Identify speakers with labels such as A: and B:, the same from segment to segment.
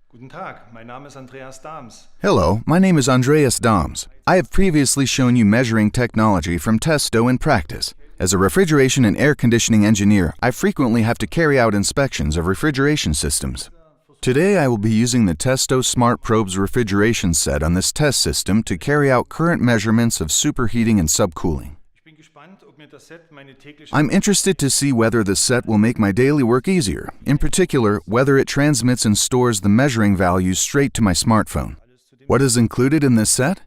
A: Guten Tag, mein Name ist Andreas Dahms.
B: Hello, my name is Andreas Dahms. I have previously shown you measuring technology from Testo in practice. As a refrigeration and air conditioning engineer, I frequently have to carry out inspections of refrigeration systems. Today I will be using the Testo Smart Probes Refrigeration Set on this test system to carry out current measurements of superheating and subcooling. I'm interested to see whether the set will make my daily work easier, in particular, whether it transmits and stores the measuring values straight to my smartphone. What is included in this set?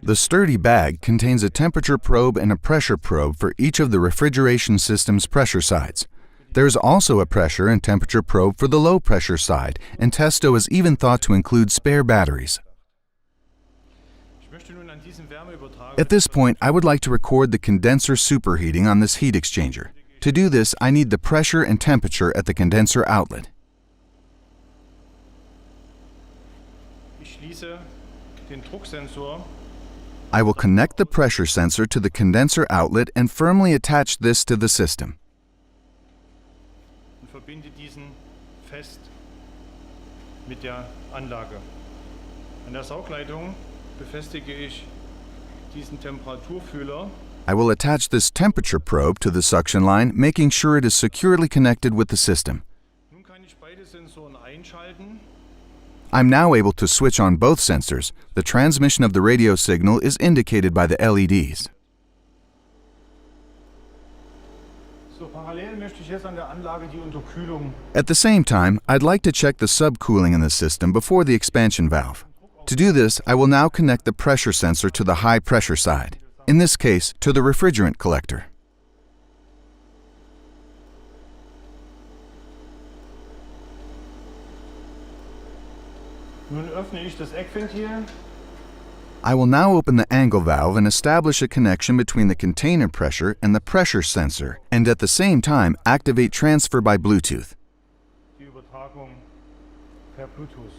B: The sturdy bag contains a temperature probe and a pressure probe for each of the refrigeration system's pressure sides. There's also a pressure and temperature probe for the low pressure side, and Testo is even thought to include spare batteries. At this point, I would like to record the condenser superheating on this heat exchanger. To do this, I need the pressure and temperature at the condenser outlet. I will connect the pressure sensor to the condenser outlet and firmly attach this to the system.
A: Verbinde diesen fest mit der Anlage. An der Saugleitung befestige ich diesen Temperaturfühler.
B: I will attach this temperature probe to the suction line, making sure it is securely connected with the system.
A: Nun kann ich beide Sensoren einschalten.
B: I'm now able to switch on both sensors. The transmission of the radio signal is indicated by the LEDs. At the same time, I'd like to check the subcooling in the system before the expansion valve. To do this, I will now connect the pressure sensor to the high pressure side, in this case, to the refrigerant collector.
A: Nun öffne ich das Eckventil.
B: I will now open the angle valve and establish a connection between the container pressure and the pressure sensor, and at the same time activate transfer by Bluetooth.
A: Die Übertragung per Bluetooth.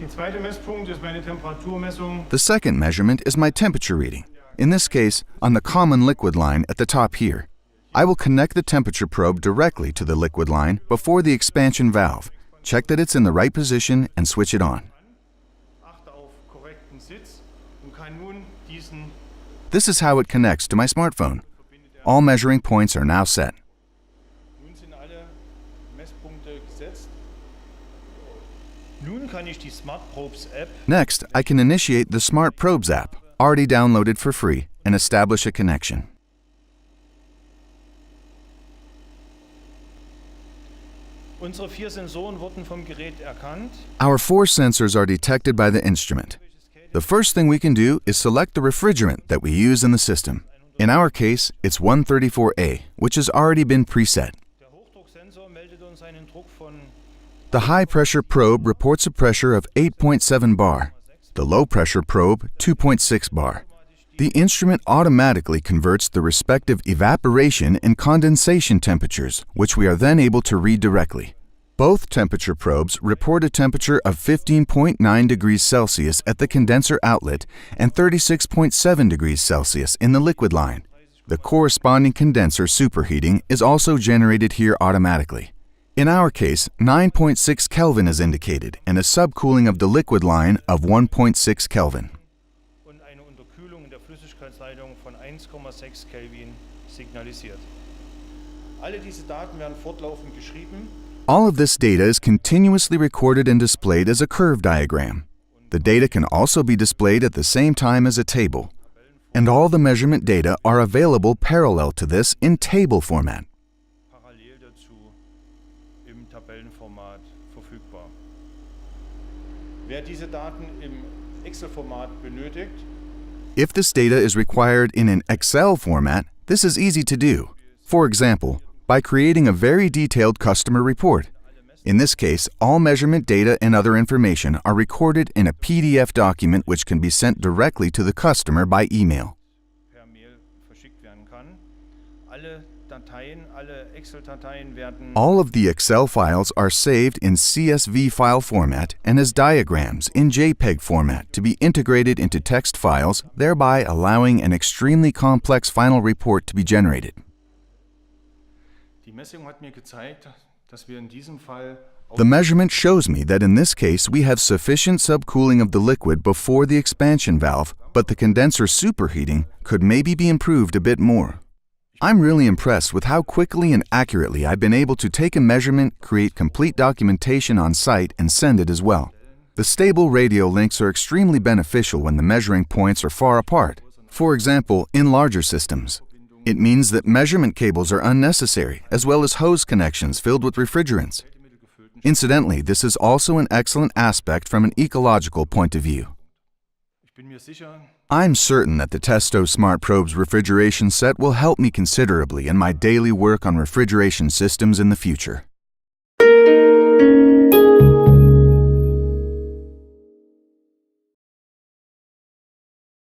A: Die zweite Messpunkt ist meine Temperaturmessung.
B: The second measurement is my temperature reading, in this case on the common liquid line at the top here. I will connect the temperature probe directly to the liquid line before the expansion valve. Check that it's in the right position and switch it on. This is how it connects to my smartphone. All measuring points are now set. Next, I can initiate the Smart Probes app, already downloaded for free, and establish a connection. Our 4 sensors are detected by the instrument. The first thing we can do is select the refrigerant that we use in the system. In our case, it's 134A, which has already been preset. The high-pressure probe reports a pressure of 8.7 bar. The low-pressure probe, 2.6 bar. The instrument automatically converts the respective evaporation and condensation temperatures, which we are then able to read directly. Both temperature probes report a temperature of 15.9 degrees Celsius at the condenser outlet and 36.7 degrees Celsius in the liquid line. The corresponding condenser superheating is also generated here automatically. In our case, 9.6 Kelvin is indicated and a subcooling of the liquid line of 1.6 Kelvin.
A: Und eine Unterkühlung in der Flüssigkeitsleitung von 1,6 Kelvin signalisiert. Alle diese Daten werden fortlaufend geschrieben.
B: All of this data is continuously recorded and displayed as a curve diagram. The data can also be displayed at the same time as a table. And all the measurement data are available parallel to this in table format.
A: Parallel dazu im Tabellenformat verfügbar. Wer diese Daten im Excel-Format benötigt,
B: if this data is required in an Excel format, this is easy to do. For example, by creating a very detailed customer report. In this case, all measurement data and other information are recorded in a PDF document which can be sent directly to the customer by email.
A: Per Mail verschickt werden kann. Alle Dateien, alle Excel-Dateien werden
B: all of the Excel files are saved in CSV file format and as diagrams in JPEG format to be integrated into text files, thereby allowing an extremely complex final report to be generated.
A: Die Messung hat mir gezeigt, dass wir in diesem Fall
B: The measurement shows me that in this case we have sufficient subcooling of the liquid before the expansion valve, but the condenser superheating could maybe be improved a bit more. I'm really impressed with how quickly and accurately I've been able to take a measurement, create complete documentation on site, and send it as well. The stable radio links are extremely beneficial when the measuring points are far apart. For example, in larger systems. It means that measurement cables are unnecessary, as well as hose connections filled with refrigerants. Incidentally, this is also an excellent aspect from an ecological point of view. I'm certain that the Testo Smart Probes Refrigeration Set will help me considerably in my daily work on refrigeration systems in the future.